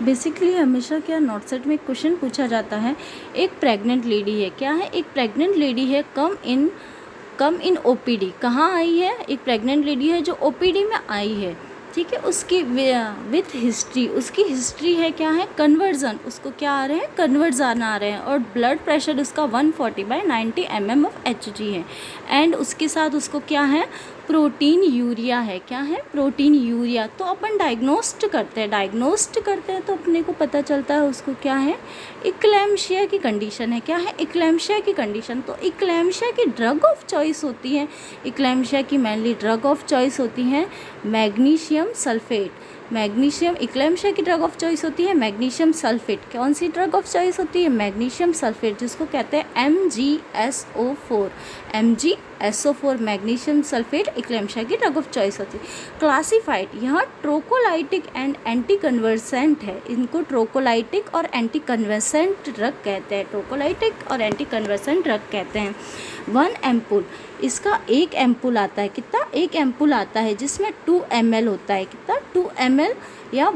Basically हमेशा क्या not set में क्वेश्चन पूछा जाता है, एक प्रेग्नेंट लेडी है, क्या है, एक प्रेग्नेंट लेडी है, कम इन ओपीडी, कहाँ आई है, एक प्रेग्नेंट लेडी है जो ओपीडी में आई है, ठीक है। उसकी विथ हिस्ट्री, उसकी हिस्ट्री है क्या है, कन्वर्जन, उसको क्या आ रहे हैं, कन्वर्जन आ रहे हैं, और ब्लड प्रेशर उसका 140/90 mm ऑफ Hg है, एंड उसके साथ उसको क्या है, प्रोटीन यूरिया है, क्या है, प्रोटीन यूरिया। तो अपन डायग्नोस्ट करते हैं तो अपने को पता चलता है उसको क्या है, इक्लेम्शिया की कंडीशन है, क्या है, इक्लेम्शिया की कंडीशन। तो इक्लेम्शिया की ड्रग ऑफ चॉइस होती है, इक्लेम्शिया की मेनली ड्रग ऑफ चॉइस होती है मैग्नीशियम सल्फेट, मैग्नीशियम, इक्लेम्शिया की ड्रग ऑफ चॉइस होती है मैग्नीशियम सल्फेट। कौन सी ड्रग ऑफ चॉइस होती है, मैग्नीशियम सल्फेट, जिसको कहते हैं MgSO4, MgSO4 मैग्नीशियम सल्फेट इक्लेम्शिया की ड्रग ऑफ चॉइस होती है। क्लासिफाइड, यहाँ ट्रोकोलाइटिक एंड एंटी कन्वर्सेंट है, इनको ट्रोकोलाइटिक और एंटी कन्वर्सेंट ड्रग कहते हैं, ट्रोकोलाइटिक और एंटी कन्वर्सेंट ड्रग कहते हैं। 1 एम्पुल, इसका एक एम्पुल आता है, कितना, एक एम्पुल आता है जिसमें 2 ml होता है, कितना, 2 ml या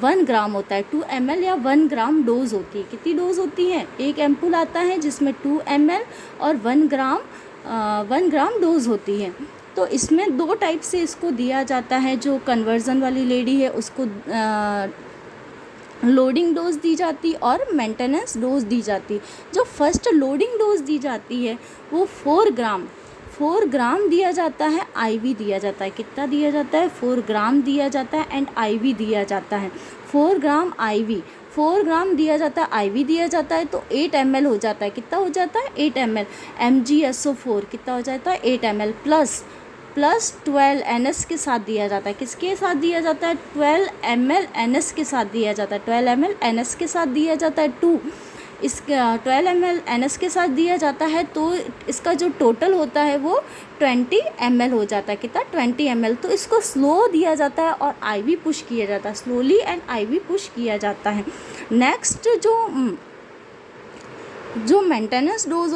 1 ग्राम होता है, 2 ml या 1 ग्राम डोज होती है। कितनी डोज होती है, एक एम्पुल आता है जिसमें 2 ml और 1 ग्राम डोज होती है। तो इसमें 2 टाइप से इसको दिया जाता है। जो कन्वर्जन वाली लेडी है उसको लोडिंग डोज दी जाती और मेंटेनेंस डोज दी जाती। जो फर्स्ट लोडिंग डोज दी जाती है वो 4 ग्राम दिया जाता है, आईवी दिया जाता है, कितना दिया जाता है, 4 ग्राम दिया जाता है एंड आईवी दिया जाता है, 4 ग्राम आईवी, 4 ग्राम दिया जाता है, आईवी दिया जाता है, तो 8 ml हो जाता है, कितना हो जाता है, 8 ml, MgSO4 कितना हो जाता है, 8 ml प्लस 12 NS के साथ दिया जाता है, किसके साथ दिया जाता है, 12 ml NS के साथ दिया जाता है, 12 ml NS के साथ दिया जाता है, 12 ml NS के साथ दिया जाता है, तो इसका जो टोटल होता है वो 20 ml हो जाता है, कितना, 20 ml। तो इसको स्लो दिया जाता है और आईवी पुश किया जाता है, स्लोली एंड आईवी पुश किया जाता है। नेक्स्ट जो मेंटेनेंस डोज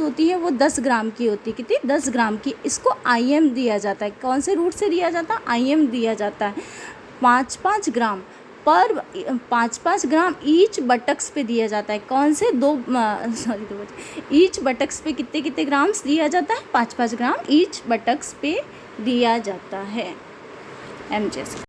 होती है वो 10 ग्राम की होती है, कितनी, 10 ग्राम की। इसको IM दिया जाता है, कौन से रूट से दिया जाता है, IM दिया जाता है, 5-5 ग्राम पर 5-5 ग्राम ईच बटक्स पे दिया जाता है। कौन से ईच बटक्स पे कितने ग्राम्स दिया जाता है, 5-5 ग्राम ईच बटक्स पे दिया जाता है। MgSO4।